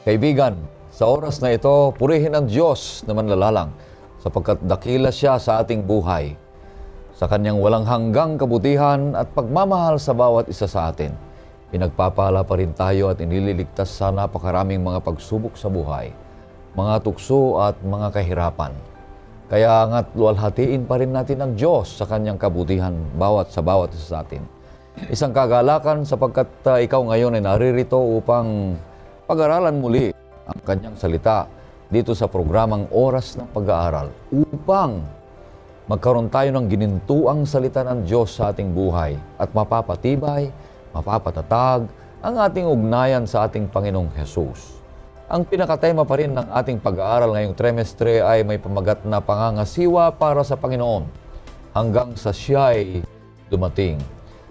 Kaibigan, sa oras na ito, purihin ang Diyos na manlalalang sapagkat dakila siya sa ating buhay. Sa kanyang walang hanggang kabutihan at pagmamahal sa bawat isa sa atin, pinagpapala pa rin tayo at inililigtas sa napakaraming mga pagsubok sa buhay, mga tukso at mga kahirapan. Kaya nga't luwalhatiin pa rin natin ang Diyos sa kanyang kabutihan sa bawat isa sa atin. Isang kagalakan sapagkat ikaw ngayon ay naririto upang pag-aralan muli ang kanyang salita dito sa programang Oras ng Pag-aaral upang magkaroon tayo ng ginintuang salita ng Diyos sa ating buhay at mapapatibay, mapapatatag ang ating ugnayan sa ating Panginoong Hesus. Ang pinakatema pa rin ng ating pag-aaral ngayong trimestre ay may pamagat na pangangasiwa para sa Panginoon hanggang sa siya'y dumating.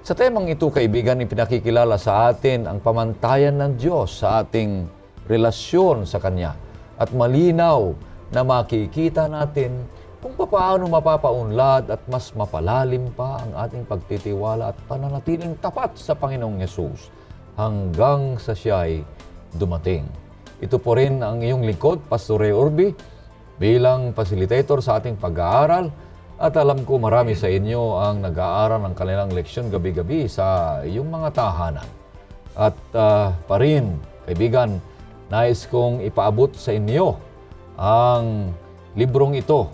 Sa temang ito, kaibigan, ipinakikilala sa atin ang pamantayan ng Diyos sa ating relasyon sa Kanya at malinaw na makikita natin kung paano mapapaunlad at mas mapalalim pa ang ating pagtitiwala at pananatiling tapat sa Panginoong Hesus hanggang sa siya'y dumating. Ito po rin ang iyong lingkod, Pastor Ray Urbi, bilang facilitator sa ating pag-aaral. At alam ko marami sa inyo ang nag-aaral ng kanilang leksyon gabi-gabi sa iyong mga tahanan. At pa rin, kaibigan, nais kong ipaabot sa inyo ang librong ito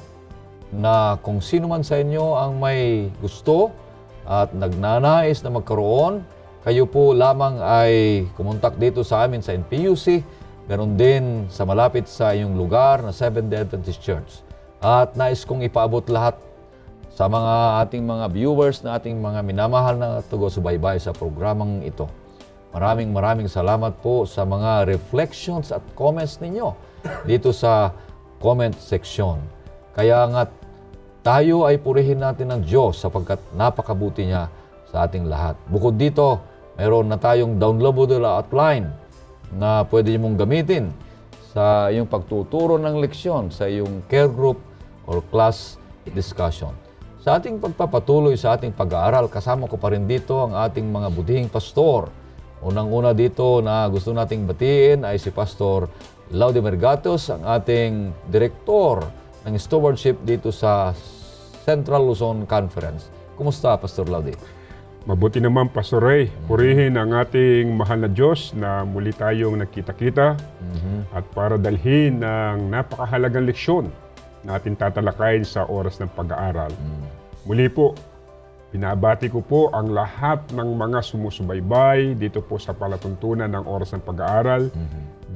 na kung sino man sa inyo ang may gusto at nagnanais na magkaroon, kayo po lamang ay kumontak dito sa amin sa NPUC, ganon din sa malapit sa iyong lugar na Seventh-day Adventist Church. At nais kong ipaabot lahat sa mga ating mga viewers na ating mga minamahal na taga-subaybay sa programang ito. Maraming salamat po sa mga reflections at comments ninyo dito sa comment section. Kaya nga tayo ay purihin natin ng Diyos sapagkat napakabuti niya sa ating lahat. Bukod dito, mayroon na tayong downloadable outline na pwede mong gamitin sa iyong pagtuturo ng leksyon, sa iyong care group or class discussion. Sa ating pagpapatuloy sa ating pag-aaral, kasama ko pa rin dito ang ating mga budihing pastor. Unang-una dito na gusto nating batiin ay si Pastor Laudy Mergatos, ang ating direktor ng stewardship dito sa Central Luzon Conference. Kumusta, Pastor Laudy? Mabuti naman, Pastor Ray. Purihin ang ating mahal na Diyos na muli tayong nagkita-kita at para dalhin ng napakahalagang leksyon na ating tatalakayin sa oras ng pag-aaral. Muli po, binabati ko po ang lahat ng mga sumusubaybay dito po sa palatuntunan ng oras ng pag-aaral.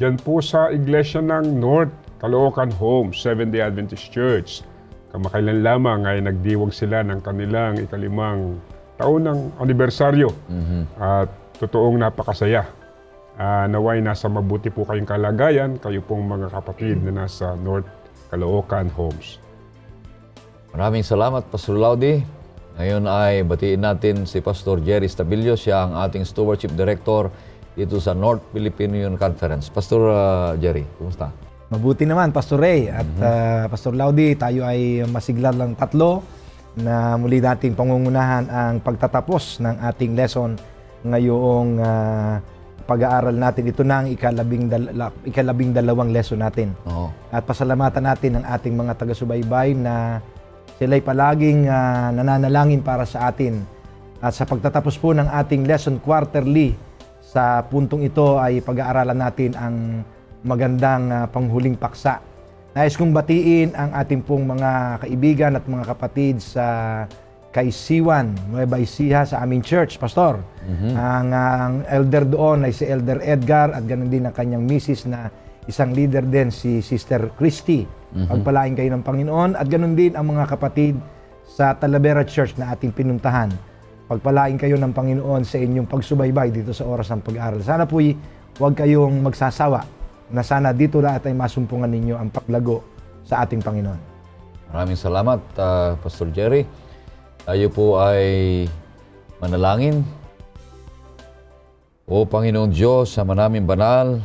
Diyan po sa iglesia ng North Caloocan Home, Seventh-day Adventist Church. Kamakailan lamang ay nagdiwag sila ng kanilang ikalimang taon ng anibersaryo. At totoong napakasaya. Naway nasa mabuti po kayong kalagayan, kayo pong mga kapatid na nasa North Caloocan Homes. Maraming salamat, Pastor Laudy. Ngayon ay batiin natin si Pastor Jerry Stabilio, siya ang ating Stewardship Director dito sa North Philippine Union Conference. Pastor Jerry, kumusta? Mabuti naman, Pastor Ray at Pastor Laudy. Tayo ay masigla lang tatlo na muli nating pangungunahan ang pagtatapos ng ating lesson ngayong pag-aaral natin. Ito na ang ikalabing dalawang lesson natin. At pasalamatan natin ang ating mga taga-subaybay na sila'y palaging nananalangin para sa atin. At sa pagtatapos po ng ating lesson quarterly, sa puntong ito ay pag-aaralan natin ang magandang panghuling paksa. Nais kong batiin ang ating pong mga kaibigan at mga kapatid sa Kaisiwan, Nueva Ecija sa aming church, Pastor. Ang elder doon ay si Elder Edgar at ganoon din ang kanyang misis na isang leader din, si Sister Christy. Pagpalain kayo ng Panginoon at ganoon din ang mga kapatid sa Talavera Church na ating pinuntahan. Pagpalain kayo ng Panginoon sa inyong pagsubaybay dito sa oras ng pag-aaral. Sana po'y huwag kayong magsasawa na sana dito lahat ay masumpungan ninyo ang paglago sa ating Panginoon. Maraming salamat, Pastor Jerry. Tayo po ay manalangin. O Panginoong Diyos, sa manaming banal,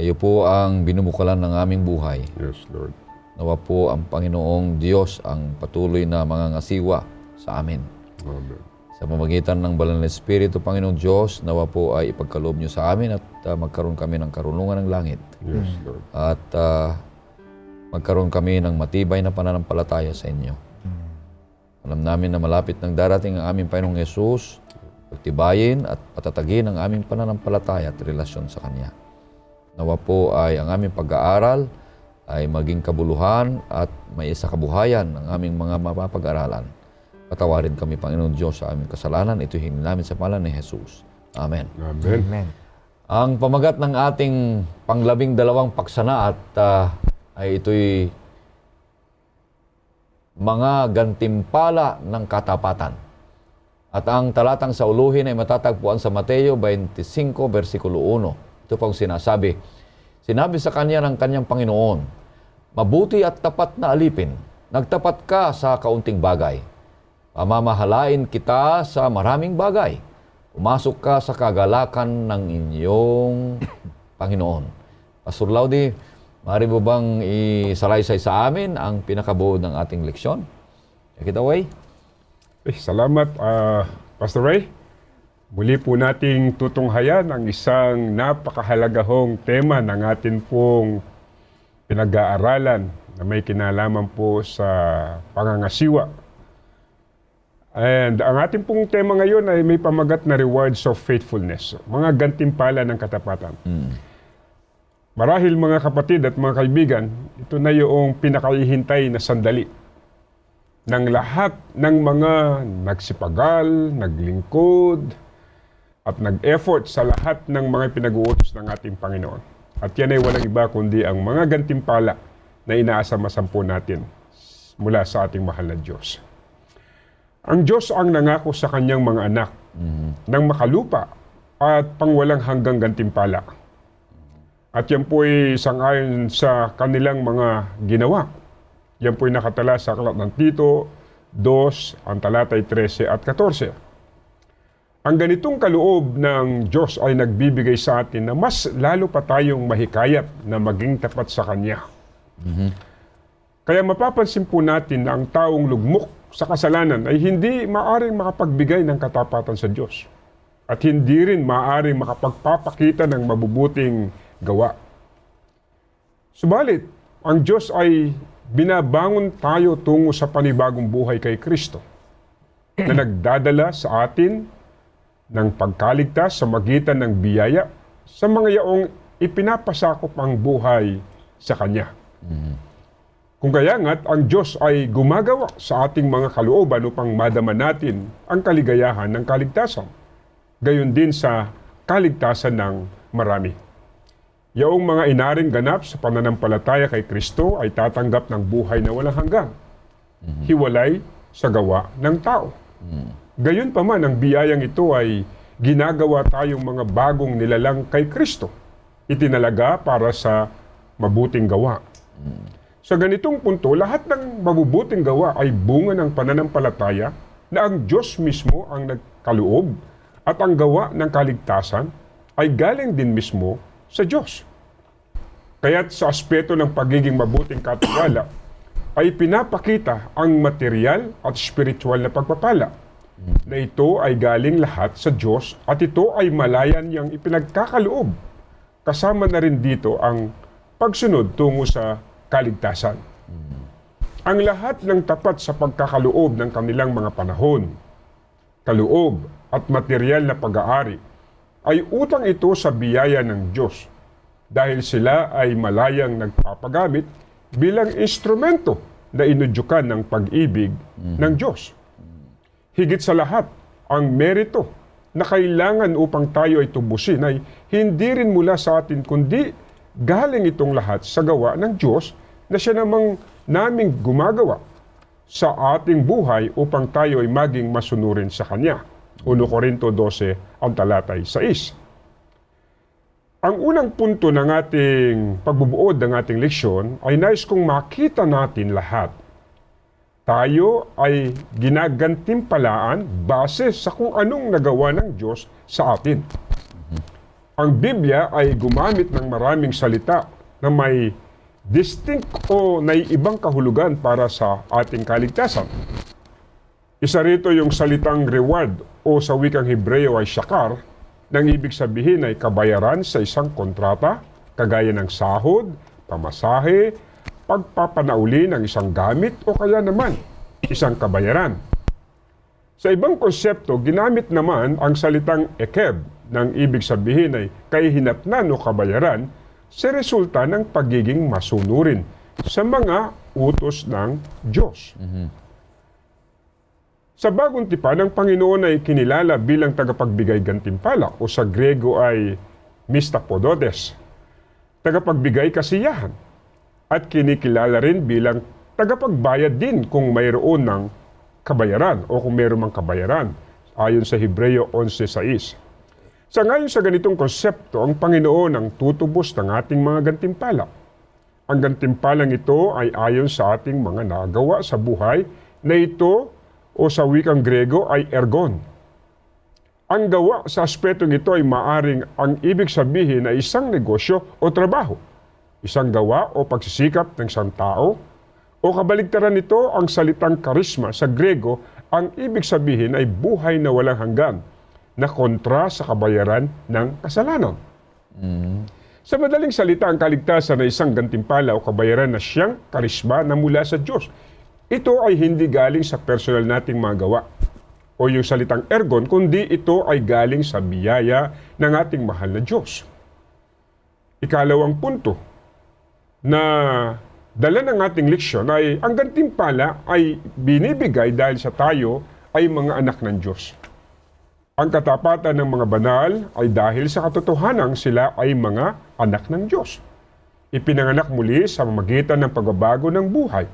kayo po ang binumukalan ng aming buhay. Yes, Lord. Nawa po ang Panginoong Diyos ang patuloy na mangangasiwa sa amin. Amen. Sa Sa pamamagitan ng Banal na Espiritu, Panginoong Diyos, nawa po ay ipagkaloob niyo sa amin at magkaroon kami ng karunungan ng langit. Yes, Lord. At magkaroon kami ng matibay na pananampalataya sa inyo. Alam namin na malapit ng darating ang aming Panginoong Yesus, pagtibayin at patatagin ang aming pananampalataya at relasyon sa Kanya. Nawa po ay ang aming pag-aaral ay maging kabuluhan at may isa kabuhayan ng aming mga mapapag-aralan. Patawarin kami, Panginoon Diyos, sa aming kasalanan. Ito hingin namin sa pangalan ni Jesus. Amen. Amen. Amen. Ang pamagat ng ating pang-12 paksana at ay ito'y mga gantimpala ng katapatan. At ang talatang sa uluhin ay matatagpuan sa Mateo 25, versikulo 1. Ito pong sinasabi, sinabi sa kanya ng kanyang Panginoon, mabuti at tapat na alipin, nagtapat ka sa kaunting bagay. Pamamahalain kita sa maraming bagay. Pumasok ka sa kagalakan ng inyong Panginoon. Pastor Laudi, maaari mo bang isalaysay sa amin ang pinakabuod ng ating leksyon? Take it away. Salamat, Pastor Ray. Muli po nating tutunghayan ang isang napakahalagahong tema ng atin pong pinag-aaralan na may kinalaman po sa pangangasiwa. And ang ating pong tema ngayon ay may pamagat na rewards of faithfulness, mga gantimpala ng katapatan. Marahil mga kapatid at mga kaibigan, ito na yung pinakahihintay na sandali ng lahat ng mga nagsipagal, naglingkod, at nag-effort sa lahat ng mga pinag-uutos ng ating Panginoon. At yan ay walang iba kundi ang mga gantimpala na inaasam-asam po natin mula sa ating mahal na Diyos. Ang Diyos ang nangako sa kanyang mga anak ng makalupa at pangwalang hanggang gantimpala. At yan po ay sangayon sa kanilang mga ginawa. Yan po ay nakatala sa aklat ng Tito 2, ang talatay 13 at 14. Ang ganitong kaloob ng Diyos ay nagbibigay sa atin na mas lalo pa tayong mahikayat na maging tapat sa Kanya. Kaya mapapansin po natin na ang taong lugmok sa kasalanan ay hindi maaaring makapagbigay ng katapatan sa Diyos. At hindi rin maaaring makapagpapakita ng mabubuting gawa. Subalit, ang Diyos ay binabangon tayo tungo sa panibagong buhay kay Kristo na nagdadala sa atin ng pagkaligtas sa magitan ng biyaya sa mga yaong ipinapasakop ang buhay sa Kanya. Kung kaya nga't ang Diyos ay gumagawa sa ating mga kalooban upang madama natin ang kaligayahan ng kaligtasan. Gayon din sa kaligtasan ng marami. Yaong mga inaring ganap sa pananampalataya kay Kristo ay tatanggap ng buhay na walang hanggan. Hiwalay sa gawa ng tao. Gayon pa man, ang biyayang ito ay ginagawa tayong mga bagong nilalang kay Kristo. Itinalaga para sa mabuting gawa. Sa ganitong punto, lahat ng mabubuting gawa ay bunga ng pananampalataya na ang Diyos mismo ang nagkaloob at ang gawa ng kaligtasan ay galing din mismo sa Diyos. Kaya't sa aspeto ng pagiging mabuting katiwala ay pinapakita ang material at spiritual na pagpapala na ito ay galing lahat sa Diyos at ito ay malayan niyang ipinagkakaloob. Kasama na rin dito ang pagsunod tungo sa kaligtasan. Ang lahat ng tapat sa pagkakaloob ng kanilang mga panahon, kaloob at material na pag-aari ay utang ito sa biyaya ng Diyos dahil sila ay malayang nagpapagamit bilang instrumento na inudyukan ng pag-ibig ng Diyos. Higit sa lahat, ang merito na kailangan upang tayo ay tubusin ay hindi rin mula sa atin kundi galing itong lahat sa gawa ng Diyos na siya namang naming gumagawa sa ating buhay upang tayo ay maging masunurin sa Kanya. 1 Corinto 12, ang talatay 6. Ang unang punto ng ating pagbubuod ng ating leksyon ay nais kong makita natin lahat. Tayo ay ginagantimpalaan base sa kung anong nagawa ng Diyos sa atin. Ang Biblia ay gumamit ng maraming salita na may distinct o may ibang kahulugan para sa ating kaligtasan. Isa rito yung salitang reward o sa wikang Hebreo ay shakar, nang ibig sabihin ay kabayaran sa isang kontrata, kagaya ng sahod, pamasahe, pagpapanauli ng isang gamit o kaya naman isang kabayaran. Sa ibang konsepto, ginamit naman ang salitang ekeb, nang ibig sabihin ay kahihinatnan o kabayaran sa resulta ng pagiging masunurin sa mga utos ng Diyos. Sa bagong tipan, ang Panginoon ay kinilala bilang tagapagbigay gantimpala o sa Grego ay mistapodotes, tagapagbigay kasiyahan, at kinikilala rin bilang tagapagbayad din kung mayroon ng kabayaran o kung mayroon mang kabayaran, ayon sa Hebreo 11:6. Sa ngayon sa ganitong konsepto, ang Panginoon ang tutubos ng ating mga gantimpala. Ang gantimpalang ito ay ayon sa ating mga nagawa sa buhay na ito o sa wikang Grego ay ergon. Ang gawa sa aspetong ito ay maaring ang ibig sabihin ay isang negosyo o trabaho, isang gawa o pagsisikap ng isang tao, o kabaligtaran nito ang salitang karisma sa Grego, ang ibig sabihin ay buhay na walang hanggan na kontra sa kabayaran ng kasalanan. Sa madaling salita, ang kaligtasan ay isang gantimpala o kabayaran na siyang karisma na mula sa Diyos. Ito ay hindi galing sa personal nating mga gawa o yung salitang ergon, kundi ito ay galing sa biyaya ng ating mahal na Diyos. Ikalawang punto na dala ng ating leksyon ay ang gantimpala ay binibigay dahil sa tayo ay mga anak ng Diyos. Ang katapatan ng mga banal ay dahil sa katotohanang sila ay mga anak ng Diyos. Ipinanganak muli sa pamamagitan ng pagbabago ng buhay.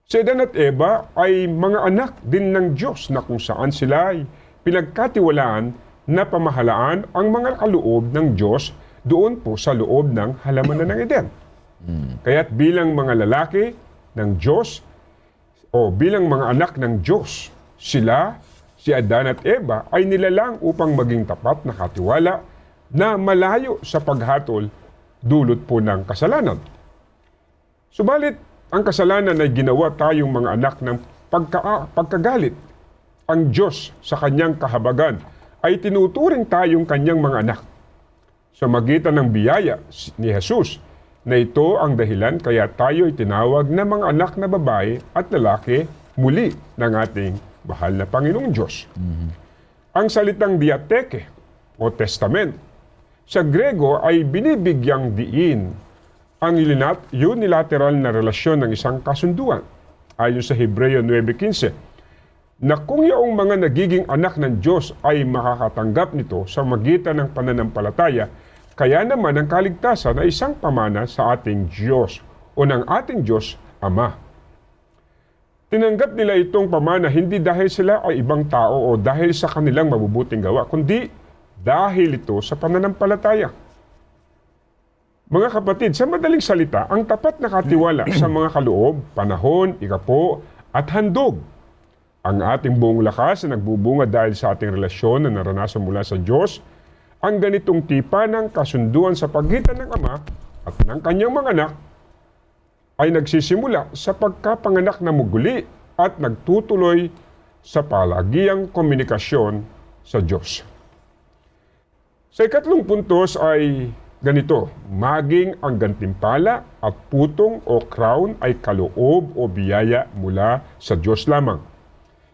Si Adan at Eva ay mga anak din ng Diyos na kung saan sila ay pinagkatiwalaan na pamahalaan ang mga kaloob ng Diyos doon po sa loob ng halamanan ng Eden. Kaya't bilang mga lalaki ng Diyos o bilang mga anak ng Diyos, sila, si Adan at Eva ay nilalang upang maging tapat na katiwala na malayo sa paghatol dulot po ng kasalanan. Subalit, ang kasalanan ay ginawa tayong mga anak ng pagkagalit. Ang Diyos sa kanyang kahabagan ay tinuturing tayong kanyang mga anak. Sa magitan ng biyaya ni Jesus, na ito ang dahilan kaya tayo ay tinawag na mga anak na babae at lalaki muli ng ating mahal na Panginoong Diyos. Ang salitang diateke o testament sa Grego ay binibigyang diin ang unilateral na relasyon ng isang kasunduan, ayon sa Hebreo 9:15, na kung yaong mga nagiging anak ng Diyos ay makakatanggap nito sa magitan ng pananampalataya, kaya naman ang kaligtasan ay isang pamana sa ating Diyos o ng ating Diyos Ama. Tinanggap nila itong pamana hindi dahil sila ay ibang tao o dahil sa kanilang mabubuting gawa, kundi dahil ito sa pananampalataya. Mga kapatid, sa madaling salita, ang tapat na katiwala sa mga kaloob, panahon, ikapo, at handog. Ang ating buong lakas na nagbubunga dahil sa ating relasyon na naranasan mula sa Diyos, ang ganitong tipa ng kasunduan sa pagitan ng Ama at ng kanyang mga anak ay nagsisimula sa pagkapanganak na muguli at nagtutuloy sa palagiang komunikasyon sa Diyos. Sa ikatlong puntos ay ganito, maging ang gantimpala at putong o crown ay kaloob o biyaya mula sa Diyos lamang.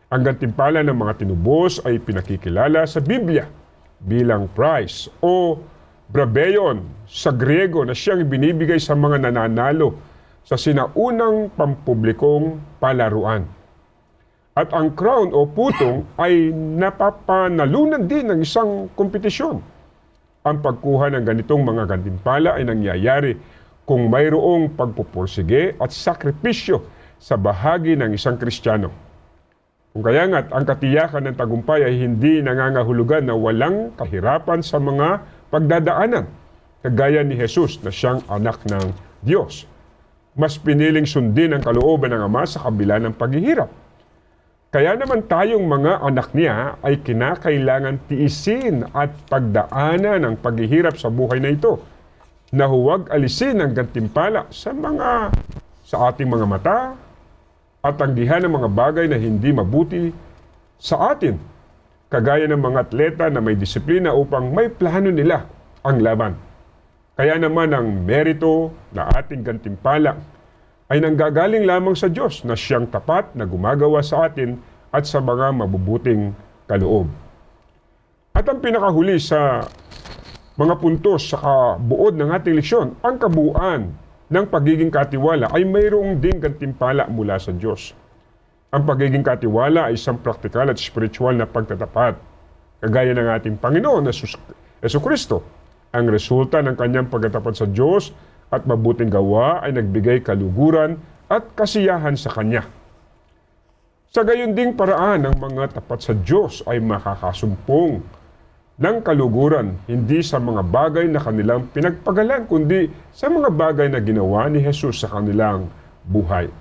Ang gantimpala ng mga tinubos ay pinakikilala sa Biblia bilang prize o brabeyon sa Griego na siyang binibigay sa mga nananalo sa sinaunang pampublikong palaruan. At ang crown o putong ay napapanalunan din ng isang kompetisyon. Ang pagkuha ng ganitong mga gantimpala ay nangyayari kung mayroong pagpupursige at sakripisyo sa bahagi ng isang Kristiyano. Kung kaya nga't ang katiyakan ng tagumpay ay hindi nangangahulugan na walang kahirapan sa mga pagdadaanan, kagaya ni Jesus na siyang anak ng Diyos. Mas piniling sundin ang kalooban ng Ama sa kabila ng paghihirap. Kaya naman tayong mga anak niya ay kinakailangan tiisin at pagdaanan ang paghihirap sa buhay na ito, na huwag alisin ang gantimpala sa ating mga mata at tanggihan ng mga bagay na hindi mabuti sa atin, kagaya ng mga atleta na may disiplina upang may plano nila ang laban. Kaya naman ang merito na ating gantimpala ay nanggagaling lamang sa Diyos na siyang tapat na gumagawa sa atin at sa mga mabubuting kaloob. At ang pinakahuli sa mga puntos sa kabuod ng ating leksyon, ang kabuuan ng pagiging katiwala ay mayroong ding gantimpala mula sa Diyos. Ang pagiging katiwala ay isang praktikal at spiritual na pagtatapat, kagaya ng ating Panginoon na Jesucristo. Ang resulta ng kanyang pagtatapat sa Diyos at mabuting gawa ay nagbigay kaluguran at kasiyahan sa Kanya. Sa gayon ding paraan, ang mga tapat sa Diyos ay makakasumpong ng kaluguran, hindi sa mga bagay na kanilang pinagpagalan, kundi sa mga bagay na ginawa ni Jesus sa kanilang buhay.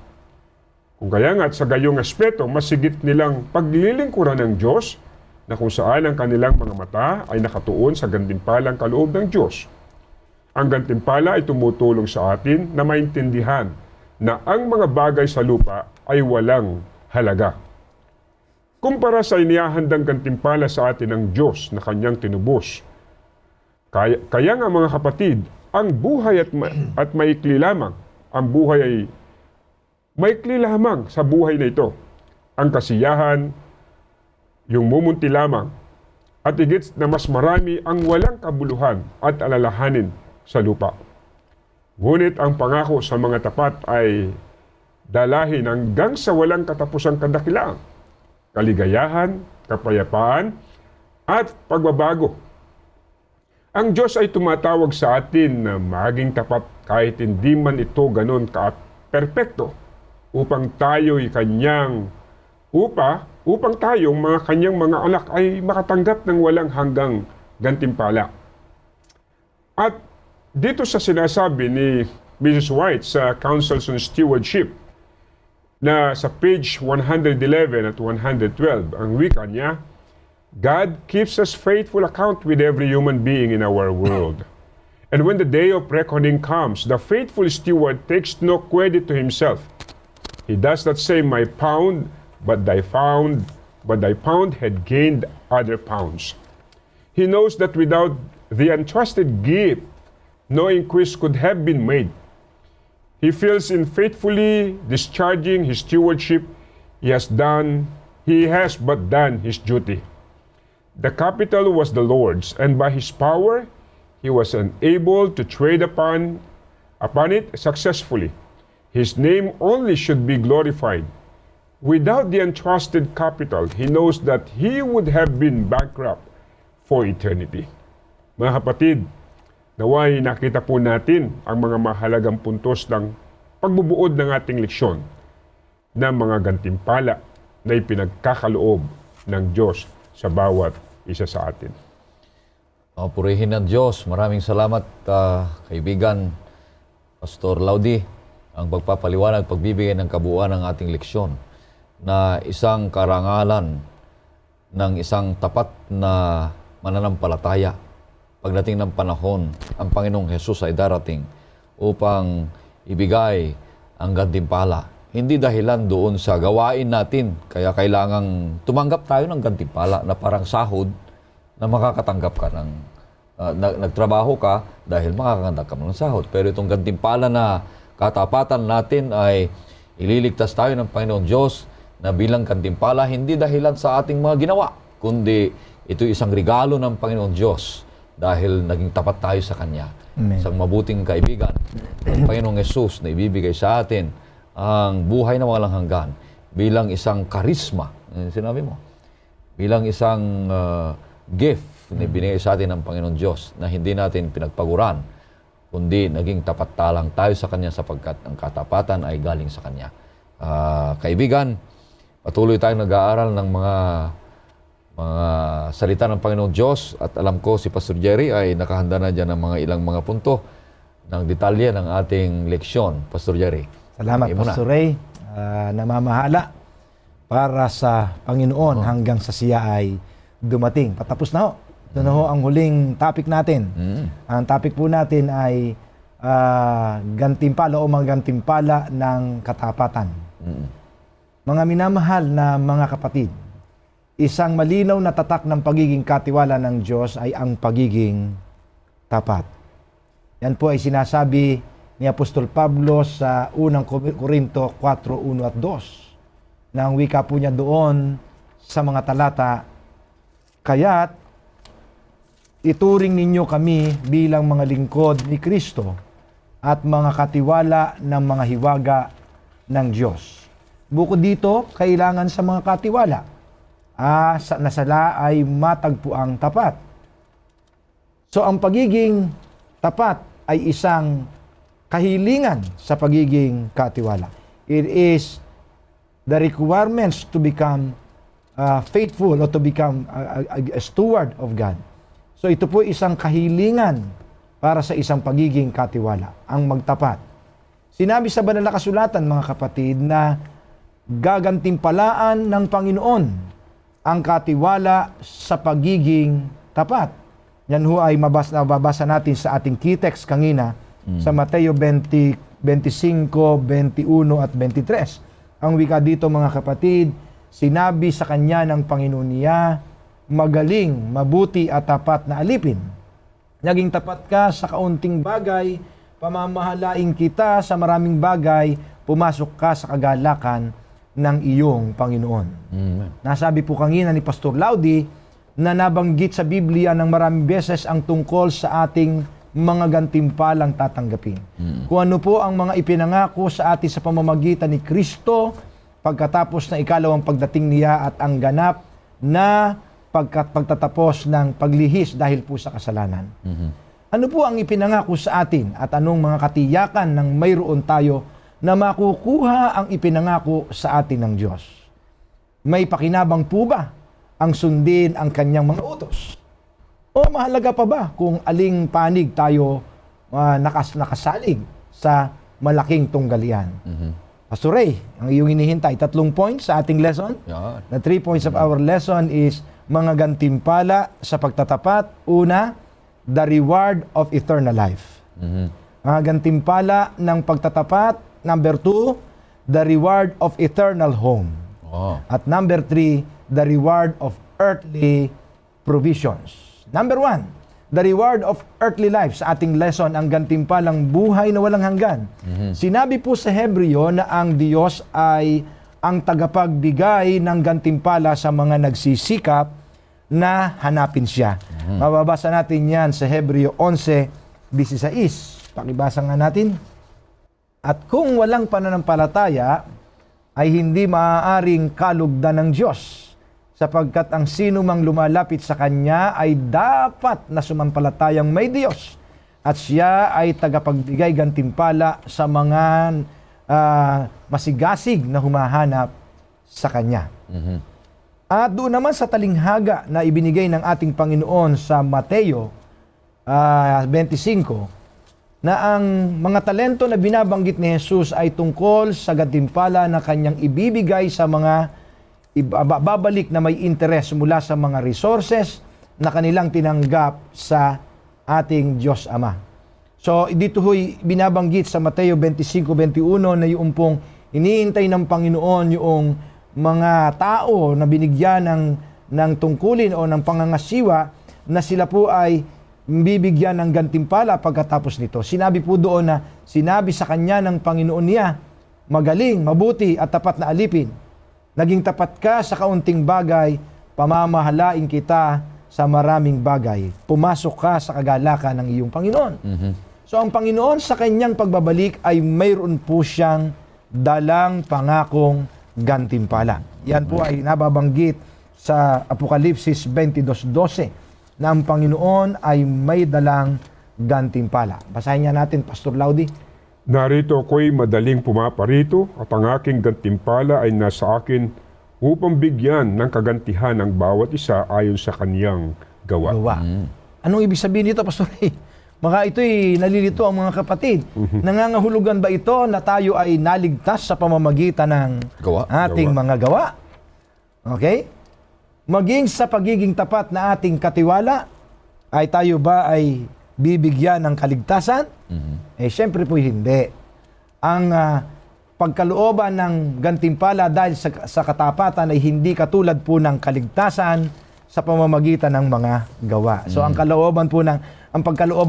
Kung kaya nga sa gayong aspeto, masigit nilang paglilingkuran ng Diyos, na kung saan ang kanilang mga mata ay nakatuon sa gantimpalang kaloob ng Diyos. Ang gantimpala ay tumutulong sa atin na maintindihan na ang mga bagay sa lupa ay walang halaga. Kumpara sa inihahandang gantimpala sa atin ng Diyos na kanyang tinubos. Kaya nga mga kapatid, ang buhay at maikli lamang. Ang buhay ay maikli lamang sa buhay na ito. Ang kasiyahan, yung mumunti lamang. At higit na mas marami ang walang kabuluhan at alalahanin sa lupa. Ngunit ang pangako sa mga tapat ay dalahin hanggang sa walang katapusang kadakilaan, kaligayahan, kapayapaan, at pagbabago. Ang Diyos ay tumatawag sa atin na maging tapat kahit hindi man ito ganon ka-perpekto upang tayo'y kanyang upang tayong mga kanyang mga anak ay makatanggap ng walang hanggang gantimpala. At dito sa sinasabi ni Mrs. White sa Counsels on Stewardship, na sa page 111 at 112, ang wika niya, God keeps us faithful account with every human being in our world. And when the day of reckoning comes, the faithful steward takes no credit to himself. He does not say, my pound, but thy pound had gained other pounds. He knows that without the entrusted gift, no increase could have been made. He feels in faithfully discharging his stewardship, he has but done his duty. The capital was the Lord's, and by his power, he was unable to trade upon it successfully. His name only should be glorified. Without the entrusted capital, he knows that he would have been bankrupt for eternity. Mga kapatid, naway nakita po natin ang mga mahalagang puntos ng pagbubuod ng ating leksyon ng mga gantimpala na ipinagkakaloob ng Diyos sa bawat isa sa atin. Purihin ng Diyos. Maraming salamat, kaibigan Pastor Laudy, ang pagpapaliwanag, pagbibigay ng kabuuan ng ating leksyon na isang karangalan ng isang tapat na mananampalataya. Pagdating ng panahon, ang Panginoong Hesus ay darating upang ibigay ang gantimpala. Hindi dahilan doon sa gawain natin, kaya kailangang tumanggap tayo ng gantimpala na parang sahod na makakatanggap ka ng nagtrabaho ka dahil makakatanggap ka ng sahod. Pero itong gantimpala na katapatan natin ay ililigtas tayo ng Panginoong Diyos na bilang gantimpala, hindi dahilan sa ating mga ginawa, kundi ito isang regalo ng Panginoong Diyos dahil naging tapat tayo sa Kanya. Amen. Isang mabuting kaibigan ng Panginoong Hesus na ibibigay sa atin ang buhay na walang hanggan bilang isang karisma, sinabi mo, bilang isang gift na binigay sa atin ng Panginoong Diyos na hindi natin pinagpaguran, kundi naging tapat talang tayo sa Kanya sapagkat ang katapatan ay galing sa Kanya. Kaibigan, patuloy tayong nag-aaral ng mga salita ng Panginoong Diyos at alam ko si Pastor Jerry ay nakahanda na dyan ng mga ilang mga punto ng detalye ng ating leksyon. Pastor Jerry. Salamat, Pastor Ray. Namamahala para sa Panginoon hanggang sa siya ay dumating. Patapos na ho. Ito na ho ang huling topic natin. Ang topic po natin ay gantimpala o mga gantimpala ng katapatan. Mga minamahal na mga kapatid, isang malinaw na tatak ng pagiging katiwala ng Diyos ay ang pagiging tapat. Yan po ay sinasabi ni Apostol Pablo sa unang Korinto 4:1 at 2. Na ang wika po niya doon sa mga talata, kaya't ituring ninyo kami bilang mga lingkod ni Kristo at mga katiwala ng mga hiwaga ng Diyos. Bukod dito, kailangan sa mga katiwala na sala ay matagpuang tapat. So ang pagiging tapat ay isang kahilingan sa pagiging katiwala. It is the requirements to become faithful or to become a steward of God. So ito po isang kahilingan para sa isang pagiging katiwala, ang magtapat. Sinabi sa banal na kasulatan, mga kapatid, na gagantimpalaan ng Panginoon ang katiwala sa pagiging tapat. Yan ho ay mababasa natin sa ating key text kanina sa Mateo 20, 25, 21 at 23. Ang wika dito, mga kapatid, sinabi sa kanya ng Panginoon niya, magaling, mabuti at tapat na alipin. Naging tapat ka sa kaunting bagay, pamamahalain kita sa maraming bagay, pumasok ka sa kagalakan ng iyong Panginoon. Nasabi po kanina ni Pastor Laudi na nabanggit sa Biblia ng maraming beses ang tungkol sa ating mga gantimpalang tatanggapin. Kung ano po ang mga ipinangako sa atin sa pamamagitan ni Kristo pagkatapos ng ikalawang pagdating niya at ang ganap na pagtatapos ng paglihis dahil po sa kasalanan. Ano po ang ipinangako sa atin at anong mga katiyakan ng mayroon tayo na makukuha ang ipinangako sa atin ng Diyos? May pakinabang po ba ang sundin ang kanyang mga utos? O mahalaga pa ba kung aling panig tayo nakasalig sa malaking tunggalian? Pastor Ray, ang iyong hinihintay, 3 points sa ating lesson. The 3 points of our lesson is mga gantimpala sa pagtatapat. Una, the reward of eternal life. Mga gantimpala ng pagtatapat. Number 2, the reward of eternal home. At number 3, the reward of earthly provisions. Number 1, the reward of earthly life. Sa ating lesson, ang gantimpalang buhay na walang hanggan. Sinabi po sa Hebreo na ang Diyos ay ang tagapagbigay ng gantimpala sa mga nagsisikap na hanapin siya. Mababasa natin yan sa Hebreo 11:16. Pakibasa nga natin. At kung walang pananampalataya, ay hindi maaaring kalugdan ng Diyos, sapagkat ang sino mang lumalapit sa Kanya ay dapat na sumampalatayang may Diyos, at siya ay tagapagbigay gantimpala sa mga masigasig na humahanap sa Kanya. At doon naman sa talinghaga na ibinigay ng ating Panginoon sa Mateo 25, na ang mga talento na binabanggit ni Jesus ay tungkol sa gantimpala na kanyang ibibigay sa mga babalik na may interes mula sa mga resources na kanilang tinanggap sa ating Diyos Ama. So dito ho'y binabanggit sa Mateo 25:21 na yung pong iniintay ng Panginoon yung mga tao na binigyan ng tungkulin o ng pangangasiwa na sila po ay bibigyan ng gantimpala pagkatapos nito. Sinabi po doon na sinabi sa kanya ng Panginoon niya, magaling, mabuti at tapat na alipin. Naging tapat ka sa kaunting bagay, pamamahalain kita sa maraming bagay. Pumasok ka sa kagalakan ng iyong Panginoon. So ang Panginoon sa kanyang pagbabalik ay mayroon po siyang dalang pangakong gantimpala. Yan po ay nababanggit sa Apokalipsis 22:12. Na ang Panginoon ay may dalang gantimpala. Basahin niya natin, Pastor Laudi. Narito ako'y madaling pumaparito at ang aking gantimpala ay nasa akin upang bigyan ng kagantihan ng bawat isa ayon sa kaniyang gawa. Anong ibig sabihin nito, Pastor Ray? Baka ito'y nalilito ang mga kapatid. Nangangahulugan ba ito na tayo ay naligtas sa pamamagitan ng ating mga gawa? Okay? Maging sa pagiging tapat na ating katiwala, ay tayo ba ay bibigyan ng kaligtasan? Siyempre po hindi. Ang pagkalooban ng gantimpala dahil sa katapatan ay hindi katulad po ng kaligtasan sa pamamagitan ng mga gawa. So ang pagkalooban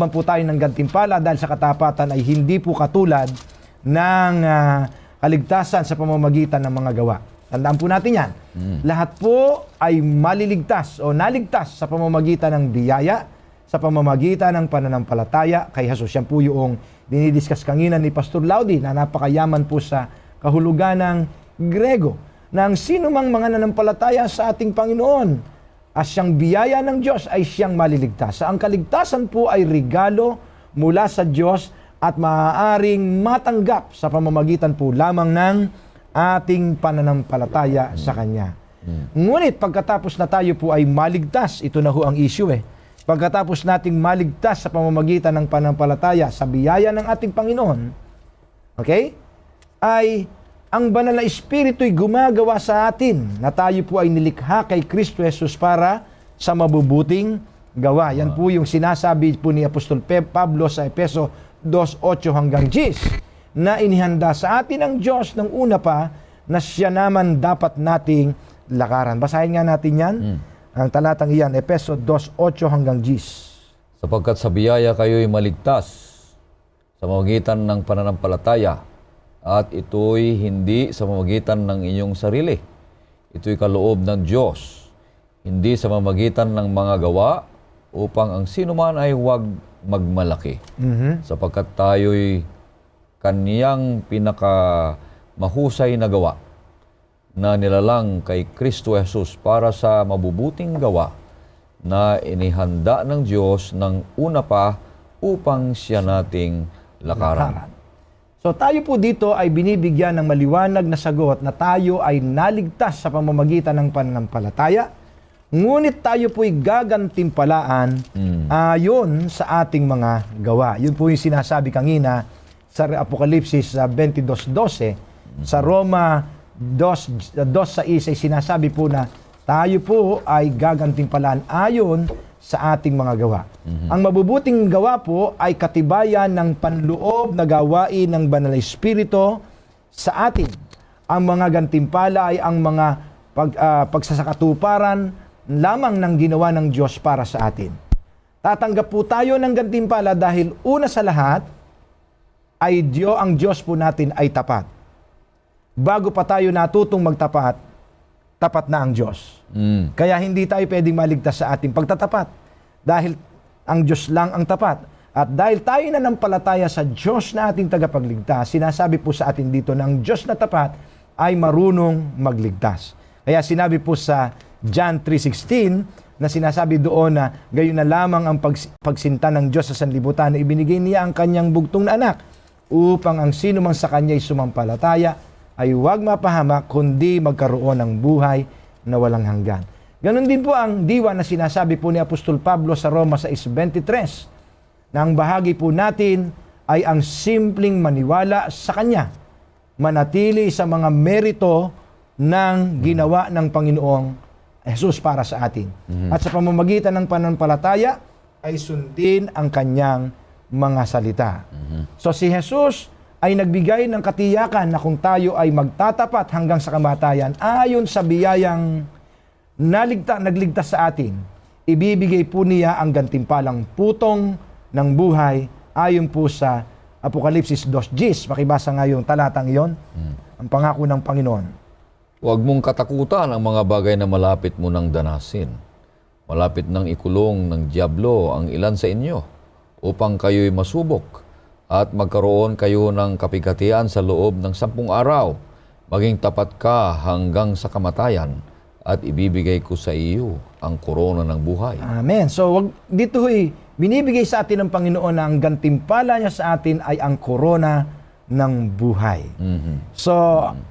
po tayo ng gantimpala dahil sa katapatan ay hindi po katulad ng kaligtasan sa pamamagitan ng mga gawa. Tandaan po natin yan. Lahat po ay maliligtas o naligtas sa pamamagitan ng biyaya, sa pamamagitan ng pananampalataya kay Jesus. Yan po yung dinidiscuss kanina ni Pastor Laudi na napakayaman po sa kahulugan ng Grego na ang sino mang mga nanampalataya sa ating Panginoon as siyang biyaya ng Diyos ay siyang maliligtas. Ang kaligtasan po ay regalo mula sa Diyos at maaaring matanggap sa pamamagitan po lamang ng ating pananampalataya sa Kanya. Ngunit pagkatapos na tayo po ay maligtas, ito na ho ang issue Pagkatapos nating maligtas sa pamamagitan ng pananampalataya sa biyaya ng ating Panginoon, okay? Ay ang banal na Espiritu'y gumagawa sa atin na tayo po ay nilikha kay Kristo Jesus para sa mabubuting gawa. Yan po yung sinasabi po ni Apostol Pablo sa Efeso 2:8 hanggang 10 na inihanda sa atin ng Diyos ng una pa na siya naman dapat nating lakaran. Basahin nga natin yan. Ang talatang iyan, Efeso 2:8 hanggang 10. Sapagkat sa biyaya kayo'y maligtas sa pamamagitan ng pananampalataya, at ito'y hindi sa pamamagitan ng inyong sarili. Ito'y kaloob ng Diyos, hindi sa pamamagitan ng mga gawa, upang ang sinuman ay huwag magmalaki. Sapagkat tayo'y kaniyang pinakamahusay na gawa na nilalang kay Kristo Jesus para sa mabubuting gawa na inihanda ng Diyos ng una pa upang siya nating lakaran. So tayo po dito ay binibigyan ng maliwanag na sagot na tayo ay naligtas sa pamamagitan ng pananampalataya, ngunit tayo po'y gagantimpalaan ayon sa ating mga gawa. Yun po yung sinasabi kanina sa Apokalipsis 22:12, sa Roma 2:6 ay sinasabi po na tayo po ay gagantimpalaan ayon sa ating mga gawa. Ang mabubuting gawa po ay katibayan ng panloob na gawain ng Banal na Espiritu sa atin. Ang mga gantimpala ay ang mga pagsasakatuparan lamang ng ginawa ng Diyos para sa atin. Tatanggap po tayo ng gantimpala dahil una sa lahat ay ang Diyos po natin ay tapat. Bago pa tayo natutong magtapat, tapat na ang Diyos. Kaya hindi tayo pwedeng maligtas sa ating pagtatapat. Dahil ang Diyos lang ang tapat. At dahil tayo nanampalataya sa Diyos na ating tagapagligtas, sinasabi po sa atin dito na ang Diyos na tapat ay marunong magligtas. Kaya sinabi po sa John 3:16 na sinasabi doon na gayon na lamang ang pagsinta ng Diyos sa sanlibutan na ibinigay niya ang kanyang bugtong na anak upang ang sino mang sa kanya'y sumampalataya ay huwag mapahamak kundi magkaroon ng buhay na walang hanggan. Ganon din po ang diwa na sinasabi po ni Apostol Pablo sa Roma 6:23 na ang bahagi po natin ay ang simpleng maniwala sa Kanya, manatili sa mga merito ng ginawa ng Panginoong Jesus para sa atin. At sa pamamagitan ng pananampalataya ay sundin ang Kanyang mga salita. So si Jesus ay nagbigay ng katiyakan na kung tayo ay magtatapat hanggang sa kamatayan ayon sa biyayang nagligtas sa atin, ibibigay po niya ang gantimpalang putong ng buhay ayon po sa Apokalipsis 2:10. Pakibasa nga yung talatang iyon, ang pangako ng Panginoon. Huwag mong katakutan ang mga bagay na malapit mo nang danasin. Malapit nang ikulong ng dyablo ang ilan sa inyo upang kayo'y masubok at magkaroon kayo ng kapigatian sa loob ng 10 araw. Maging tapat ka hanggang sa kamatayan at ibibigay ko sa iyo ang korona ng buhay. Amen. So dito binibigay sa atin ng Panginoon na ang gantimpala niya sa atin ay ang korona ng buhay. So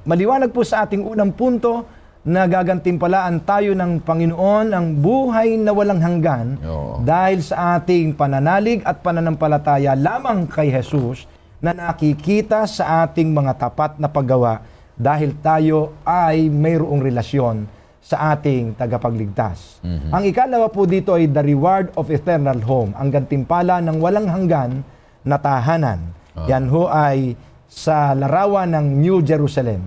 maliwanag po sa ating unang punto na gagantimpalaan tayo ng Panginoon ang buhay na walang hanggan dahil sa ating pananalig at pananampalataya lamang kay Jesus na nakikita sa ating mga tapat na paggawa dahil tayo ay mayroong relasyon sa ating tagapagligtas. Ang ikalawa po dito ay the reward of eternal home, ang gantimpala ng walang hanggan na tahanan. Yan ho ay sa larawan ng New Jerusalem.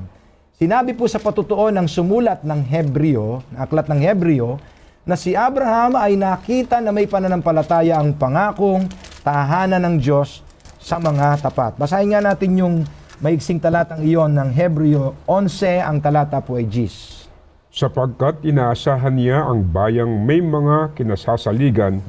Sinabi po sa patutuo ng sumulat ng Hebreo, aklat ng Hebreo, na si Abraham ay nakita na may pananampalataya ang pangakong tahanan ng Diyos sa mga tapat. Basahin nga natin yung maiksing talatang iyon ng Hebreo 11, ang talata po ay Gis. Sapagkat inaasahan niya ang bayang may mga kinasasaligan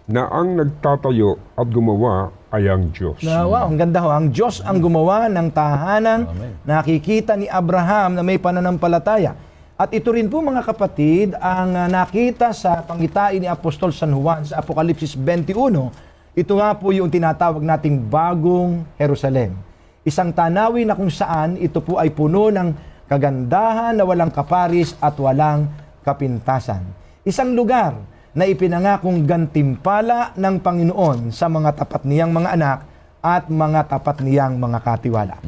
na ang nagtatayo at gumawa ay ang Diyos. Wow, ang ganda ho. Ang Diyos ang gumawa ng tahanan. Nakikita ni Abraham na may pananampalataya. At ito rin po mga kapatid, ang nakita sa pangitain ni Apostol San Juan sa Apokalipsis 21. Ito nga po yung tinatawag nating bagong Jerusalem. Isang tanawin na kung saan ito po ay puno ng kagandahan na walang kaparis at walang kapintasan. Isang lugar na ipinangakong gantimpala ng Panginoon sa mga tapat niyang mga anak at mga tapat niyang mga katiwala.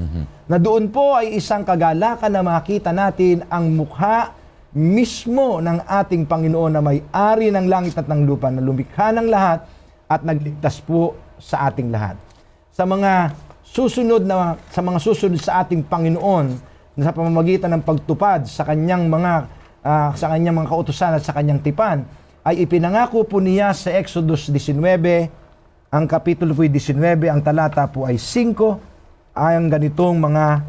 Na doon po ay isang kagalakan na makita natin ang mukha mismo ng ating Panginoon na may-ari ng langit at ng lupa, na lumikha ng lahat at nagligtas po sa ating lahat. Sa mga susunod sa ating Panginoon na sa pamamagitan ng pagtupad sa kanyang mga kautusan at sa kanyang tipan, ay ipinangako po niya sa Exodus 19, ang kapitulo po ay 19, ang talata po ay 5, ay ang ganitong mga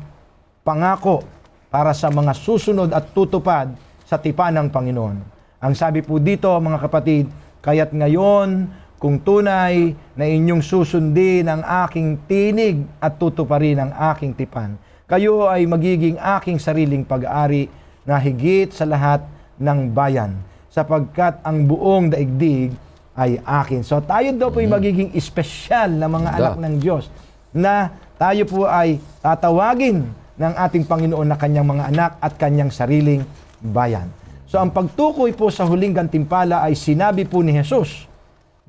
pangako para sa mga susunod at tutupad sa tipan ng Panginoon. Ang sabi po dito, mga kapatid, kaya't ngayon, kung tunay na inyong susundin ang aking tinig at tutuparin ang aking tipan, kayo ay magiging aking sariling pag-aari na higit sa lahat ng bayan, sapagkat ang buong daigdig ay akin. So tayo daw po ay magiging espesyal na mga anak ng Diyos, na tayo po ay tatawagin ng ating Panginoon na kanyang mga anak at kanyang sariling bayan. So ang pagtukoy po sa huling gantimpala ay sinabi po ni Jesus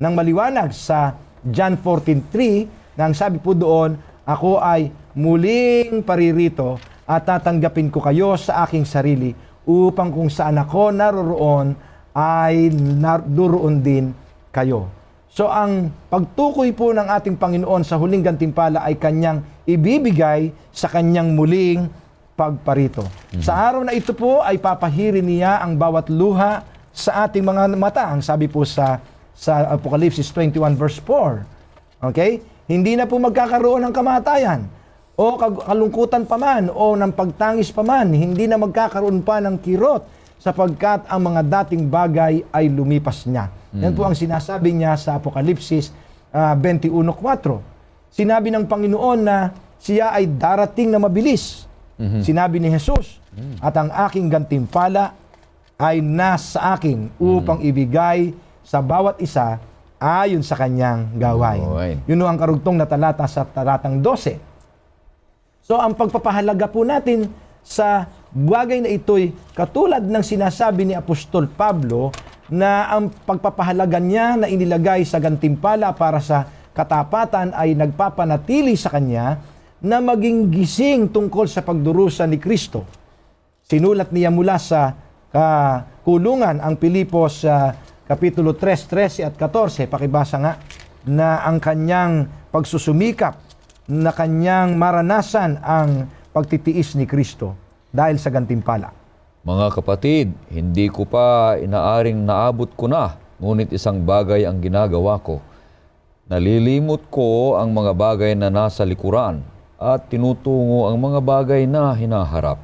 ng maliwanag sa John 14:3, na ang sabi po doon, ako ay muling paririto at tatanggapin ko kayo sa aking sarili, upang kung saan ako naroroon ay naroon din kayo. So ang pagtukoy po ng ating Panginoon sa huling gantimpala ay kanyang ibibigay sa kanyang muling pagparito. Sa araw na ito po ay papahirin niya ang bawat luha sa ating mga mata. Ang sabi po sa Apokalipsis 21 verse 4. Okay? Hindi na po magkakaroon ng kamatayan o kalungkutan pa man o ng pagtangis pa man. Hindi na magkakaroon pa ng kirot, sapagkat ang mga dating bagay ay lumipas niya. Yan po ang sinasabi niya sa Apokalipsis 21:4. Sinabi ng Panginoon na siya ay darating na mabilis. Sinabi ni Jesus, at ang aking gantimpala ay nasa akin upang ibigay sa bawat isa ayon sa kanyang gawain. Yun ang karugtong na talata sa talatang 12. So ang pagpapahalaga po natin sa bagay na ito'y katulad ng sinasabi ni Apostol Pablo, na ang pagpapahalaga niya na inilagay sa gantimpala para sa katapatan ay nagpapanatili sa kanya na maging gising tungkol sa pagdurusa ni Kristo. Sinulat niya mula sa kulungan ang Pilipos kapitulo 3, 13 at 14. Pakibasa nga, na ang kanyang pagsusumikap, na kanyang maranasan ang pagtitiis ni Kristo dahil sa gantimpala. Mga kapatid, hindi ko pa inaaring naabot ko na, ngunit isang bagay ang ginagawa ko. Nalilimot ko ang mga bagay na nasa likuran at tinutungo ang mga bagay na hinaharap.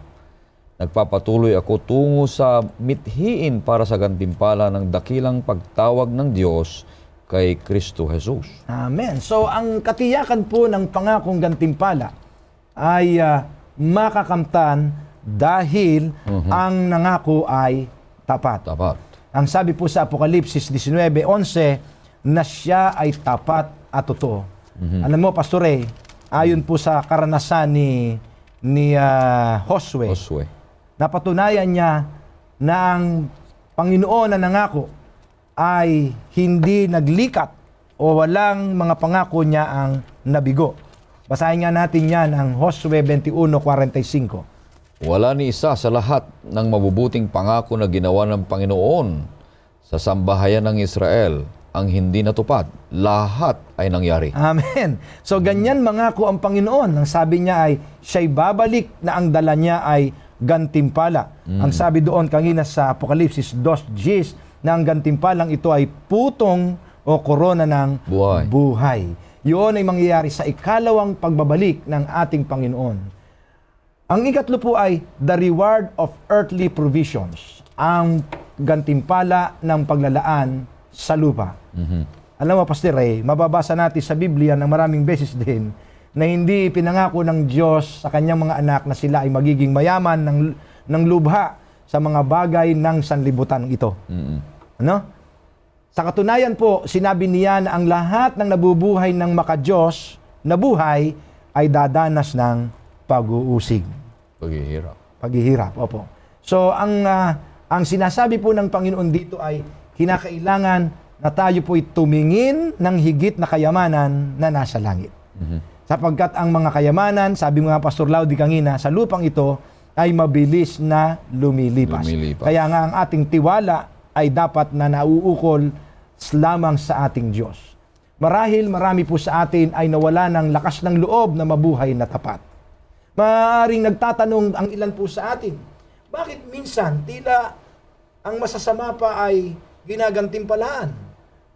Nagpapatuloy ako tungo sa mithiin para sa gantimpala ng dakilang pagtawag ng Diyos kay Kristo Jesus. Amen. So ang katiyakan po ng pangakong gantimpala ay makakamtan dahil ang nangako ay tapat. Ang sabi po sa Apokalipsis 19:11 na siya ay tapat at totoo. Alam mo, Pastor ayon po sa karanasan ni Josue, napatunayan niya na ang Panginoon na nangako ay hindi naglikat o walang mga pangako niya ang nabigo. Basahin nga natin yan, ang Josue 21:45. Wala ni isa sa lahat ng mabubuting pangako na ginawa ng Panginoon sa sambahayan ng Israel ang hindi natupad. Lahat ay nangyari. Amen. So ganyan mangako ang Panginoon. Ang sabi niya ay siya'y babalik na ang dala niya ay gantimpala. Ang sabi doon kanina sa Apokalipsis 2:10 na ang gantimpalang ito ay putong o korona ng buhay. Yun ay mangyayari sa ikalawang pagbabalik ng ating Panginoon. Ang ikatlo po ay the reward of earthly provisions. Ang gantimpala ng paglalaan sa lupa. Alam mo, Pastor Ray, mababasa natin sa Biblia ng maraming beses din na hindi pinangako ng Diyos sa kanyang mga anak na sila ay magiging mayaman ng lubha sa mga bagay ng sanlibutan ito. Ano? Sa katunayan po, sinabi niya na ang lahat ng nabubuhay ng maka-Diyos na buhay ay dadanas ng pag-uusig. Paghihirap, opo. So, ang sinasabi po ng Panginoon dito ay kinakailangan na tayo po'y tumingin ng higit na kayamanan na nasa langit. Sapagkat ang mga kayamanan, sabi mga Pastor Laudi kanina, sa lupang ito ay mabilis na lumilipas. Kaya nga ang ating tiwala ay dapat na nauukol lamang sa ating Diyos. Marahil marami po sa atin ay nawala ng lakas ng loob na mabuhay na tapat. Maaaring nagtatanong ang ilan po sa atin, bakit minsan tila ang masasama pa ay ginagantimpalaan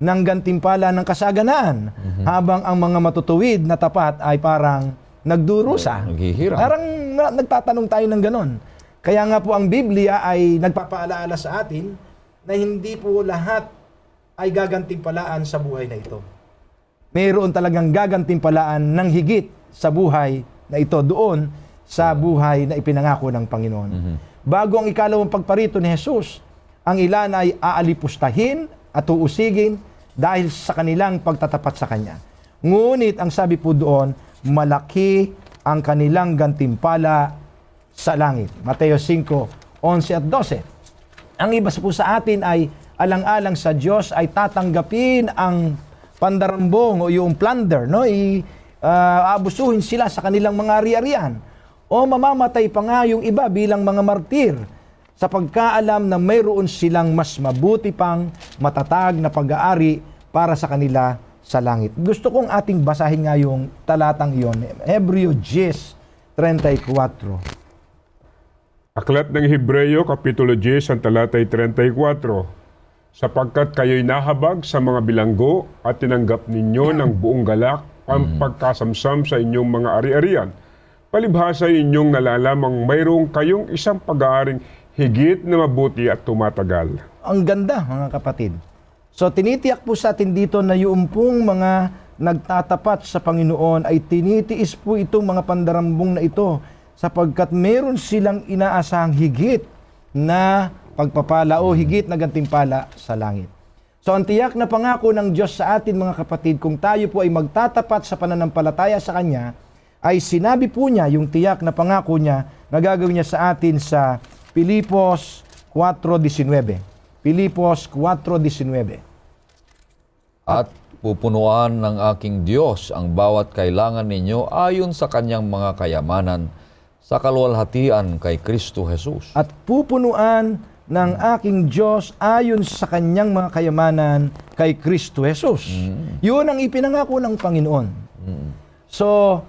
ng gantimpala ng kasaganaan habang ang mga matutuwid na tapat ay parang nagdurusa. Naghihirap. Parang nagtatanong tayo ng ganon. Kaya nga po ang Biblia ay nagpapaalaala sa atin na hindi po lahat ay gagantimpalaan sa buhay na ito. Mayroon talagang gagantimpalaan ng higit sa buhay na ito doon sa buhay na ipinangako ng Panginoon. Bago ang ikalawang pagparito ni Jesus, ang ilan ay aalipustahin at uusigin dahil sa kanilang pagtatapat sa Kanya. Ngunit ang sabi po doon, malaki ang kanilang gantimpala sa langit. Mateo 5:11 at 12. Ang iba po sa atin ay alang-alang sa Diyos ay tatanggapin ang pandarambong o yung plunder, no? Abusuhin sila sa kanilang mga ari-arian. O mamamatay pa nga yung iba bilang mga martir sa pagkaalam na mayroon silang mas mabuti pang matatag na pag-aari para sa kanila sa langit. Gusto kong ating basahin nga yung talatang iyon. Hebreo 10:34. Aklat ng Hebreyo, Kapitulo 10, ang talatay 34. Sapagkat kayo'y nahabag sa mga bilanggo at tinanggap ninyo ng buong galak ang pagkasamsam sa inyong mga ari-arian. Palibhasa inyong nalalamang mayroong kayong isang pag-aaring higit na mabuti at tumatagal. Ang ganda, mga kapatid. So, tinitiyak po sa atin dito na yung pong mga nagtatapat sa Panginoon ay tinitiis po itong mga pandarambong na ito sapagkat meron silang inaasahang higit na pagpapala o higit na gantimpala sa langit. So, ang tiyak na pangako ng Diyos sa atin, mga kapatid, kung tayo po ay magtatapat sa pananampalataya sa Kanya, ay sinabi po niya yung tiyak na pangako niya na gagawin niya sa atin sa Filipos 4:19. Filipos 4:19. At pupunuan ng aking Diyos ang bawat kailangan ninyo ayon sa kanyang mga kayamanan sa kaluwalhatian kay Kristo Jesus. At pupunuan ng aking Diyos ayon sa kanyang mga kayamanan kay Kristo Jesus. Yun ang ipinangako ng Panginoon. So,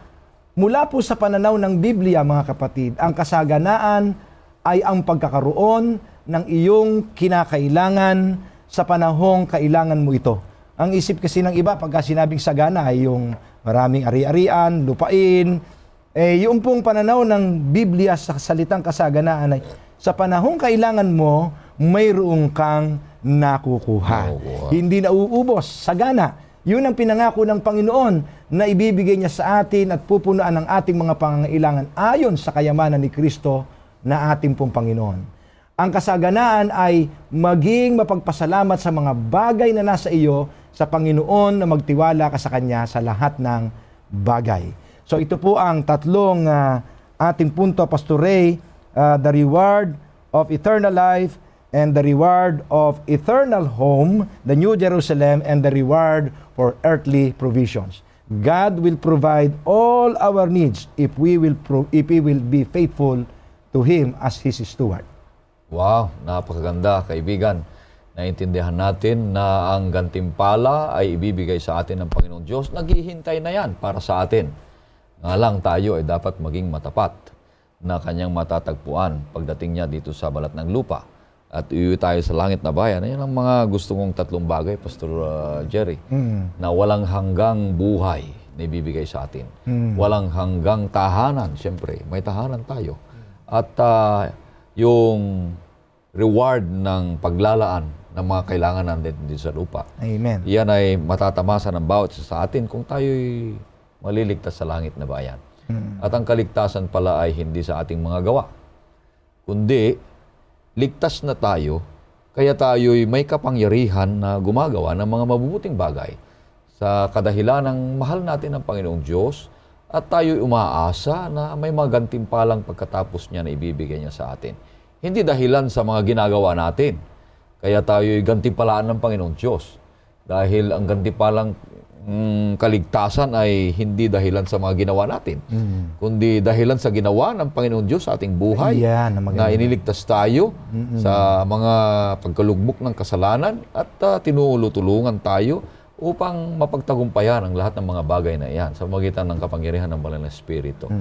mula po sa pananaw ng Biblia, mga kapatid, ang kasaganaan ay ang pagkakaroon ng iyong kinakailangan sa panahong kailangan mo ito. Ang isip kasi ng iba, pagka sinabing sagana ay yung maraming ari-arian, lupain. Yung pong pananaw ng Biblia sa salitang kasaganaan ay sa panahong kailangan mo, mayroong kang nakukuha. Hindi nauubos, sagana. Yun ang pinangako ng Panginoon na ibibigay niya sa atin at pupunuan ang ating mga pangangailangan ayon sa kayamanan ni Kristo na ating pong Panginoon. Ang kasaganaan ay maging mapagpasalamat sa mga bagay na nasa iyo sa Panginoon na magtiwala ka sa Kanya sa lahat ng bagay. So ito po ang tatlong ating punto, Pastor Ray, the reward of eternal life and the reward of eternal home, the New Jerusalem, and the reward for earthly provisions. God will provide all our needs if we will be faithful to Him as His steward. Wow, napakaganda, kaibigan. Naintindihan natin na ang gantimpala ay ibibigay sa atin ng Panginoong Diyos. Naghihintay na yan para sa atin. Nga lang tayo ay dapat maging matapat na kanyang matatagpuan pagdating niya dito sa balat ng lupa. At iuwi tayo sa langit na bayan. Yan ang mga gusto kong tatlong bagay, Pastor Jerry, na walang hanggang buhay na ibibigay sa atin. Walang hanggang tahanan, siyempre, may tahanan tayo. At yung reward ng paglalaan ng mga kailangan natin dito sa lupa. Amen. Yan ay matatamasa ng bawat isa sa atin kung tayo'y maliligtas sa langit na bayan. At ang kaligtasan pala ay hindi sa ating mga gawa, kundi ligtas na tayo, kaya tayo'y may kapangyarihan na gumagawa ng mga mabubuting bagay sa kadahilan ng mahal natin ng Panginoong Diyos at tayo'y umaasa na may magantimpalang pagkatapos niya na ibibigay niya sa atin. Hindi dahilan sa mga ginagawa natin, kaya tayo'y gantimpalaan ng Panginoong Diyos. Dahil ang gantimpalang kaligtasan ay hindi dahilan sa mga ginawa natin, kundi dahilan sa ginawa ng Panginoong Diyos sa ating buhay, na iniligtas tayo sa mga pagkalugmok ng kasalanan at tinutulungan tayo upang mapagtagumpayan ang lahat ng mga bagay na iyan sa magitan ng kapangyarihan ng Banal na Espiritu.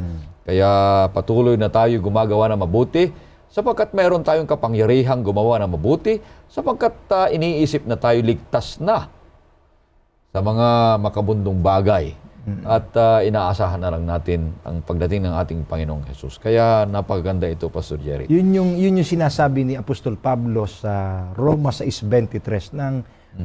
Kaya patuloy na tayo gumagawa ng mabuti sapagkat mayroon tayong kapangyarihang gumawa ng mabuti sapagkat iniisip na tayo ligtas na sa mga makabundong bagay at inaasahan na lang natin ang pagdating ng ating Panginoong Jesus. Kaya napakaganda ito, Pastor Jerry. Yun yung sinasabi ni Apostol Pablo sa Roma 6:23 ng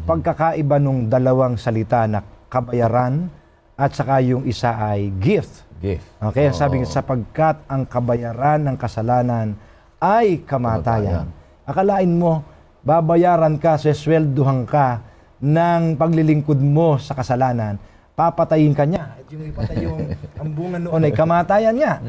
pagkakaiba ng dalawang salita na kabayaran at saka yung isa ay gift. Gift. Okay, sabi nga, sapagkat ang kabayaran ng kasalanan ay kamatayan. Akalain mo, babayaran ka, seswelduhan ka ng paglilingkod mo sa kasalanan, papatayin ka niya. At yung ipatay yung ang bunga noon ay kamatayan niya.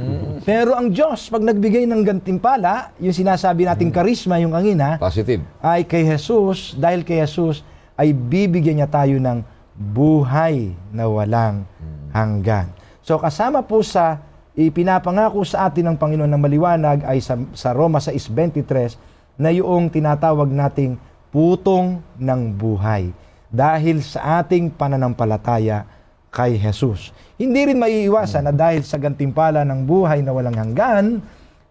Pero ang Diyos, pag nagbigay ng gantimpala, yung sinasabi nating karisma, yung kanina, Positive. ay kay Jesus, dahil kay Jesus, ay bibigyan niya tayo ng buhay na walang hanggan. So kasama po sa ipinapangako sa atin ng Panginoon na maliwanag ay sa Roma 6:23 na yung tinatawag nating putong ng buhay dahil sa ating pananampalataya kay Jesus. Hindi rin maiiwasan na dahil sa gantimpala ng buhay na walang hanggan,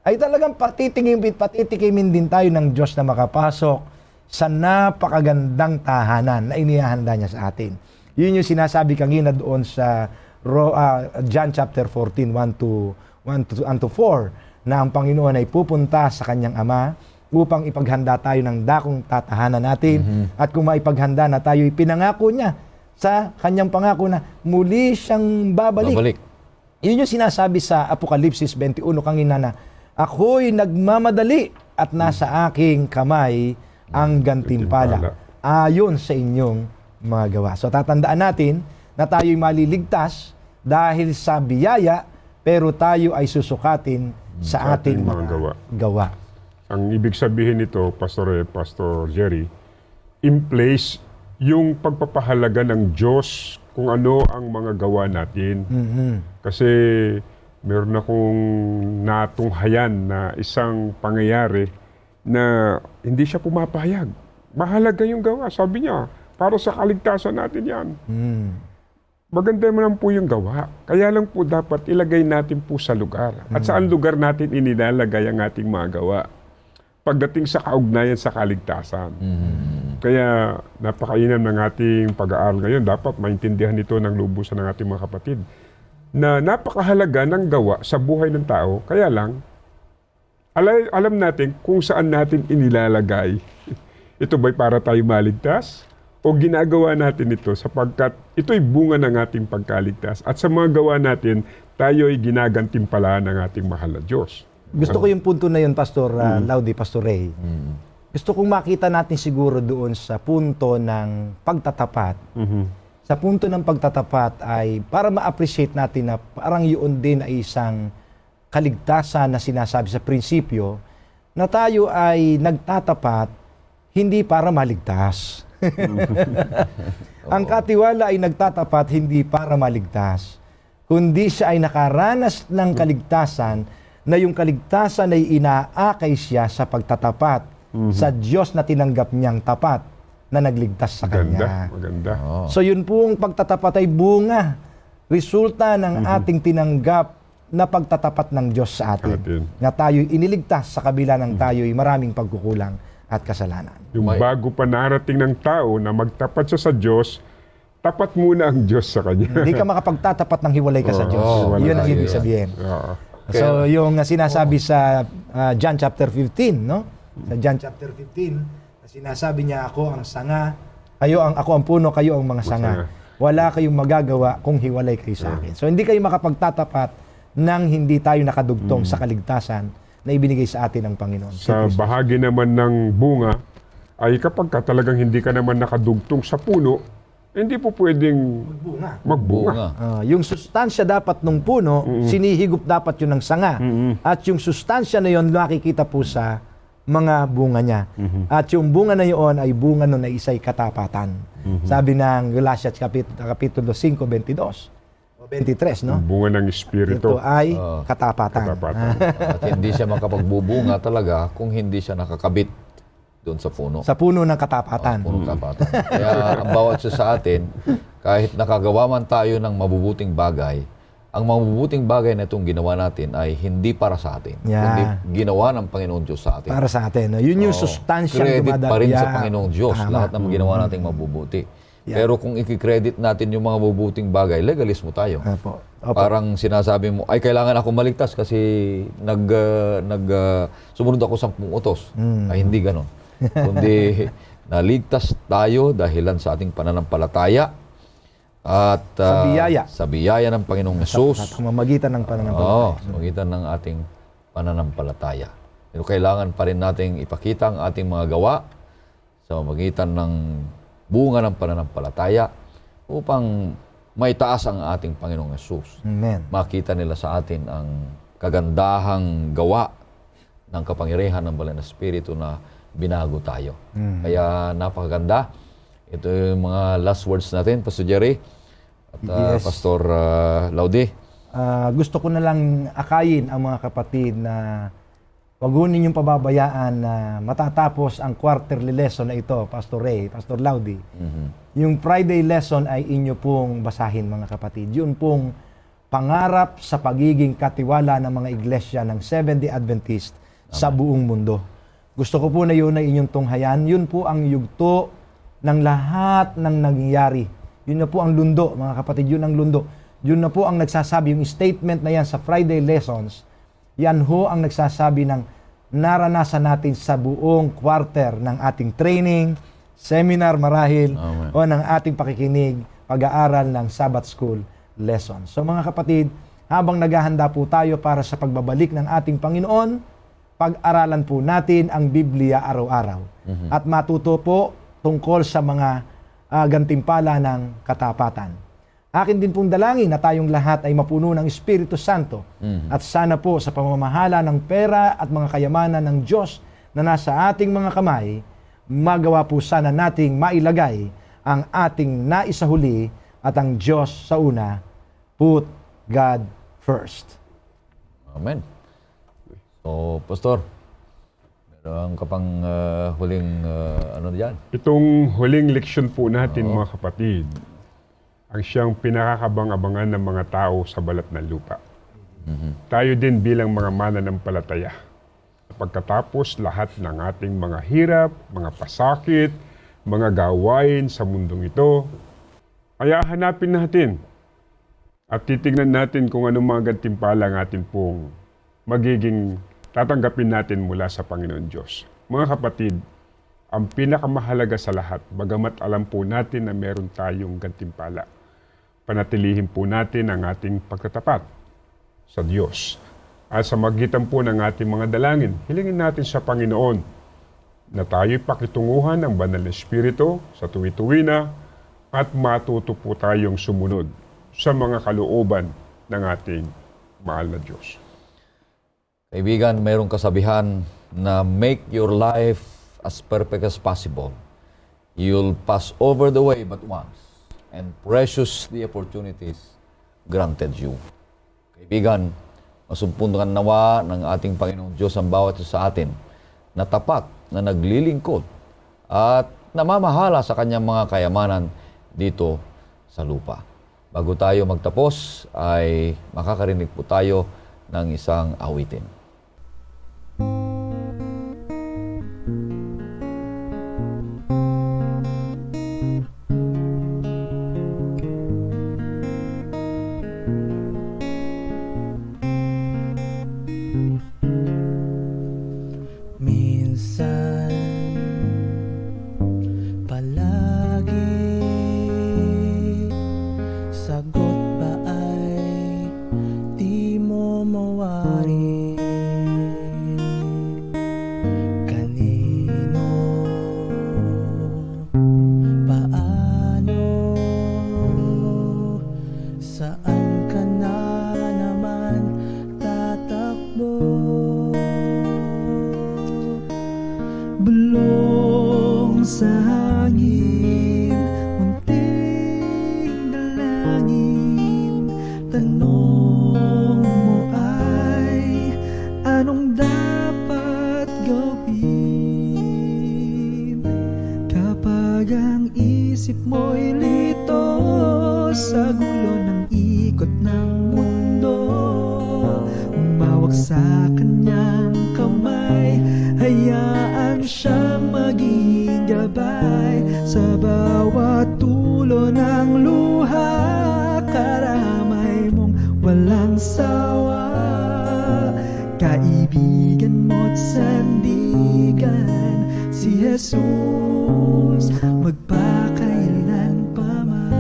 ay talagang patitikimin din tayo ng Diyos na makapasok sa napakagandang tahanan na inihahanda niya sa atin. Yun yung sinasabi kanina doon sa John chapter 14, 1-4, na ang Panginoon ay pupunta sa kanyang Ama upang ipaghanda tayo ng dakong tatahanan natin. At kung maipaghanda na tayo, ipinangako niya sa kanyang pangako na muli siyang babalik. Yun yung sinasabi sa Apokalipsis 21 kanina na ako'y nagmamadali at nasa aking kamay ang gantimpala ayon sa inyong mga gawa. So tatandaan natin na tayo'y maliligtas dahil sa biyaya, pero tayo ay susukatin sa ating mga gawa. Ang ibig sabihin nito, Pastor Jerry, in place yung pagpapahalaga ng Diyos kung ano ang mga gawa natin. Kasi meron akong natunghayan na isang pangyayari na hindi siya pumapahayag. Mahalaga yung gawa, sabi niya, para sa kaligtasan natin yan. Maganda mo lang po yung gawa. Kaya lang po dapat ilagay natin po sa lugar. At saan lugar natin inilalagay ang ating mga gawa pagdating sa kaugnayan sa kaligtasan. Kaya napakainam ng ating pag-aaral ngayon. Dapat maintindihan ito ng lubusan ng ating mga kapatid na napakahalaga ng gawa sa buhay ng tao. Kaya lang, alam natin kung saan natin inilalagay. Ito ba'y para tayo maligtas? O ginagawa natin ito sapagkat ito'y bunga ng ating pagkaligtas. At sa mga gawa natin, tayo'y ginagantimpalaan ng ating mahal na Diyos. Gusto ko yung punto na yun, Pastor Laudy, Pastor Ray. Gusto kong makita natin siguro doon sa punto ng pagtatapat. Sa punto ng pagtatapat ay para ma-appreciate natin na parang yun din ay isang kaligtasan na sinasabi sa prinsipyo na tayo ay nagtatapat hindi para maligtas. Ang katiwala ay nagtatapat hindi para maligtas, kundi siya ay nakaranas ng kaligtasan na yung kaligtasan ay inaakay siya sa pagtatapat sa Diyos na tinanggap niyang tapat na nagligtas sa Kanya. Maganda. So yun pong pagtatapat ay bunga, resulta ng ating tinanggap na pagtatapat ng Diyos sa atin. Na tayo'y iniligtas sa kabila ng tayo'y maraming pagkukulang at kasalanan. Yung bago pa narating ng tao na magtapat siya sa Diyos, tapat muna ang Diyos sa kanya. Hindi ka makapagtatapat ng hiwalay ka sa Diyos. Yun ang ibig sabihin. So yung sinasabi sa John chapter 15, no? Sa John chapter 15, sinasabi niya, ako ang sanga, ako ang puno, kayo ang mga sanga. Wala kayong magagawa kung hiwalay kayo sa akin. So hindi kayo makapagtatapat nang hindi tayo nakadugtong sa kaligtasan na ibinigay sa atin ng Panginoon. Sa bahagi naman ng bunga, ay kapag ka talagang hindi ka naman nakadugtong sa puno, hindi po pwedeng magbunga. Yung sustansya dapat ng puno, sinihigop dapat yun ng sanga. At yung sustansya na yun, nakikita po sa mga bunga niya. At yung bunga na yun ay bunga nun na isa'y katapatan. Sabi ng Galatians Kapitulo 5, 22 o 23, no? Bunga ng Espiritu. Ito ay katapatan. At hindi siya makapagbubunga talaga kung hindi siya nakakabit doon sa puno. Sa puno ng katapatan. Puno katapatan. Kaya ang bawat isa sa atin, kahit nakagawa man tayo ng mabubuting bagay, ang mabubuting bagay na itong ginawa natin ay hindi para sa atin. Kundi ginawa ng Panginoon Diyos sa atin. Para sa atin. No? Yun yung sustansyang credit pa rin sa dumadaan. Panginoong Diyos, lahat ng ginawa nating mabubuti. Pero kung i-credit natin yung mga mabubuting bagay, legalismo tayo. Opo. Parang sinasabi mo, ay kailangan ako maligtas kasi sumunod ako 10 utos. Ay hindi ganon. Kundi naligtas tayo dahilan sa ating pananampalataya at sa biyaya ng Panginoong Hesus. Sa pamamagitan ng pananampalataya. Sa pamamagitan ng ating pananampalataya. Pero kailangan pa rin nating ipakita ang ating mga gawa sa pamamagitan ng bunga ng pananampalataya upang maitaas ang ating Panginoong Hesus. Amen. Makita nila sa atin ang kagandahang gawa ng kapangyarihan ng Banal na Espiritu na binago tayo. Kaya napakaganda. Ito yung mga last words natin, Pastor Jerry at Pastor Laudy. Gusto ko na lang akayin ang mga kapatid na wag ho ninyong pababayaan na matatapos ang quarterly lesson na ito, Pastor Ray, Pastor Laudy. Yung Friday lesson ay inyo pong basahin, mga kapatid. Yun pong pangarap sa pagiging katiwala ng mga iglesia ng Seventh-day Adventist sa buong mundo. Gusto ko po na yun ay inyong tunghayan. Yun po ang yugto ng lahat ng nangyayari. Yun na po ang lundo, mga kapatid. Yun ang lundo. Yun na po ang nagsasabi, yung statement na yan sa Friday lessons, yan ho ang nagsasabi ng naranasan natin sa buong quarter ng ating training, seminar marahil, o ng ating pakikinig, pag-aaral ng Sabbath School lesson. So mga kapatid, habang naghahanda po tayo para sa pagbabalik ng ating Panginoon, pag-aralan po natin ang Biblia araw-araw. At matuto po tungkol sa mga gantimpala ng katapatan. Akin din pong dalangin na tayong lahat ay mapuno ng Espiritu Santo. At sana po sa pamamahala ng pera at mga kayamanan ng Diyos na nasa ating mga kamay, magawa po sana nating mailagay ang ating naisahuli at ang Diyos sa una. Put God first. Amen. So, Pastor, meron ka pang huling ano diyan? Itong huling leksyon po natin, mga kapatid, ang siyang pinakakabang-abangan ng mga tao sa balat ng lupa. Tayo din bilang mga mananampalataya. Pagkatapos lahat ng ating mga hirap, mga pasakit, mga gawain sa mundong ito, kaya hanapin natin at titignan natin kung anong mga gantimpala ang atin pong magiging tatanggapin natin mula sa Panginoon Diyos. Mga kapatid, ang pinakamahalaga sa lahat, bagamat alam po natin na meron tayong gantimpala, panatilihin po natin ang ating pagtatapat sa Diyos. At sa magitan po ng ating mga dalangin, hilingin natin sa Panginoon na tayo'y pakitunguhan ng Banal na Espiritu sa tuwi-tuwi na at matuto po tayong sumunod sa mga kalooban ng ating mahal na Diyos. Kaibigan, mayroong kasabihan na make your life as perfect as possible. You'll pass over the way but once, and precious the opportunities granted you. Kaibigan, masumpungan nawa ng ating Panginoong Diyos ang bawat isa sa atin na tapat na naglilingkod at namamahala sa kanyang mga kayamanan dito sa lupa. Bago tayo magtapos ay makakarinig po tayo ng isang awitin. Minsan, palagi, sagot ba ay di mo mawari? Kanino, paano, saan ka na naman tatakbo? Bulong sa hangin, munting dalangin. Tanong mo ay, anong dapat gawin? Kapag ang isip mo'y lito sa gulo ng ikot ng mundo, umawak sa kanyang kamay, hayaan siyang maging gabay sa bawat tulo ng luha. Karamay mong walang sawa, kaibigan mo't sandigan, si Jesus magpakailan pa man.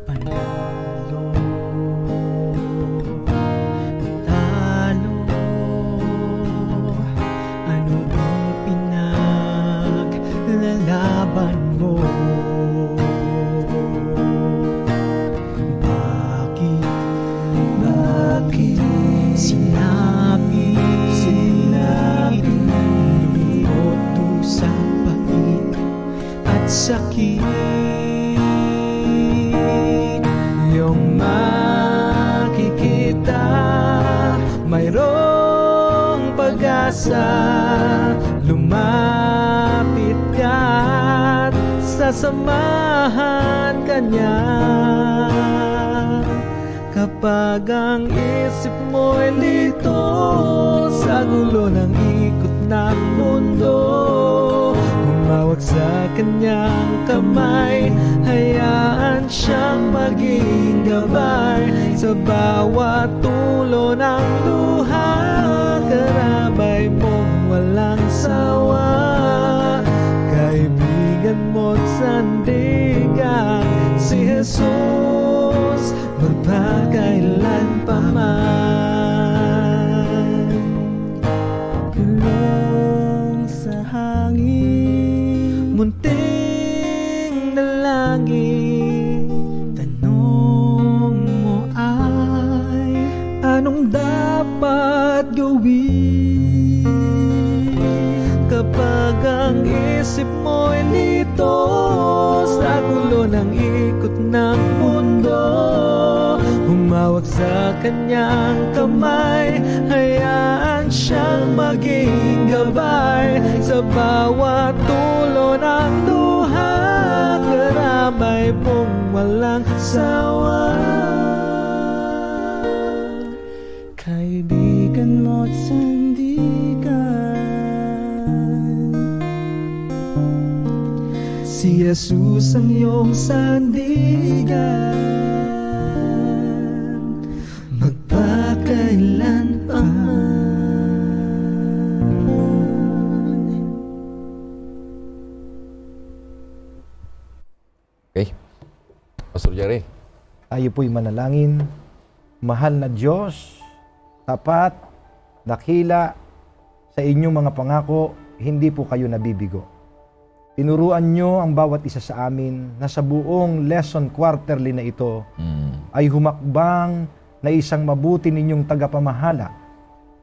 Panalo, talo, ano ang pinaglalaban mo? Bakit sinabi lungkot, dusa, pait at sakit? Yung makikita, mayroong pag-asa. Lumapit ka at sasamahan ka niya. Kapag ang isip mo'y lito sa gulo ng ikot ng mundo, humawak sa kanyang kamay, hayaan siyang maging gabay sa bawat tulo ng luha. Karabay mong walang sawa, kaibigan mo't sandigan, si Jesus magpakailan pa man. Bulong sa hangin, munting dalangin. Tanong mo ay, anong dapat gawin? Kapag ang isip mo'y lito sa gulo ng ikot ng mundo, humawak sa kanyang kamay, hayaan siyang maging gabay sa bawat tulo ng luha. Karamay mong walang sawa, kaibigan mo't sandigan, si Jesus ang iyong sandigan, magpakailan pa man. Okay? Pastor Jerry. Tayo po'y manalangin. Mahal na Diyos, tapat, dakila, sa inyong mga pangako, hindi po kayo nabibigo. Tinuruan nyo ang bawat isa sa amin na sa buong lesson quarterly na ito ay humakbang na isang mabuti ninyong tagapamahala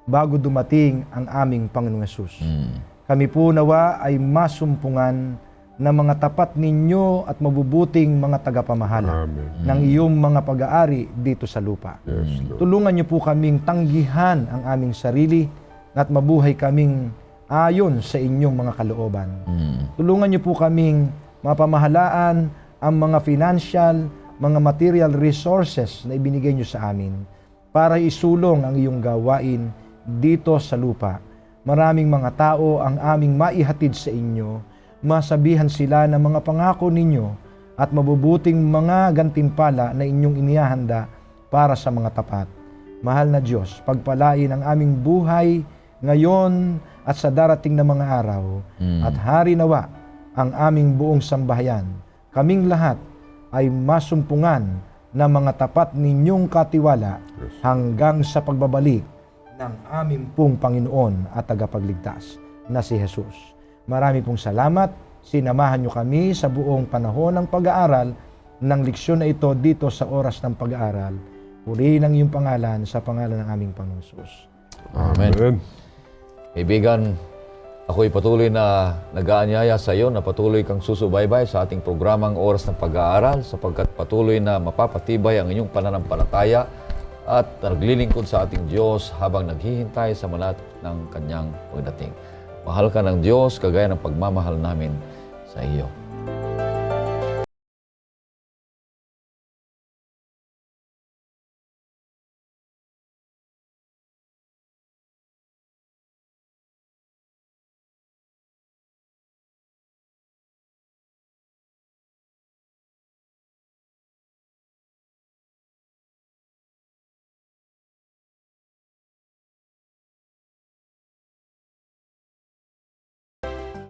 bago dumating ang aming Panginoong Hesus. Kami po nawa ay masumpungan na mga tapat ninyo at mabubuting mga tagapamahala Amen. ng iyong mga pag-aari dito sa lupa. Yes, Lord. Tulungan niyo po kaming tanggihan ang aming sarili at mabuhay kaming ayon sa inyong mga kalooban. Tulungan niyo po kaming mapamahalaan ang mga financial, mga material resources na ibinigay niyo sa amin para isulong ang iyong gawain dito sa lupa. Maraming mga tao ang aming maihatid sa inyo, masabihan sila ng mga pangako ninyo at mabubuting mga gantimpala na inyong inihahanda para sa mga tapat. Mahal na Diyos, pagpalain ang aming buhay ngayon at sa darating na mga araw at hari nawa ang aming buong sambahayan. Kaming lahat ay masumpungan na mga tapat ninyong katiwala hanggang sa pagbabalik ng aming pong Panginoon at tagapagligtas na si Jesus. Marami pong salamat. Sinamahan niyo kami sa buong panahon ng pag-aaral ng leksyon na ito dito sa oras ng pag-aaral. Purihin ang iyong pangalan sa pangalan ng aming Panginoon Jesus. Amen. Amen. Kaibigan, ako'y patuloy na nag-aanyaya sa iyo na patuloy kang susubaybay sa ating programang Oras ng Pag-aaral sapagkat patuloy na mapapatibay ang inyong pananampalataya at naglilingkod sa ating Diyos habang naghihintay sa malapit ng Kanyang pagdating. Mahal ka ng Diyos kagaya ng pagmamahal namin sa iyo.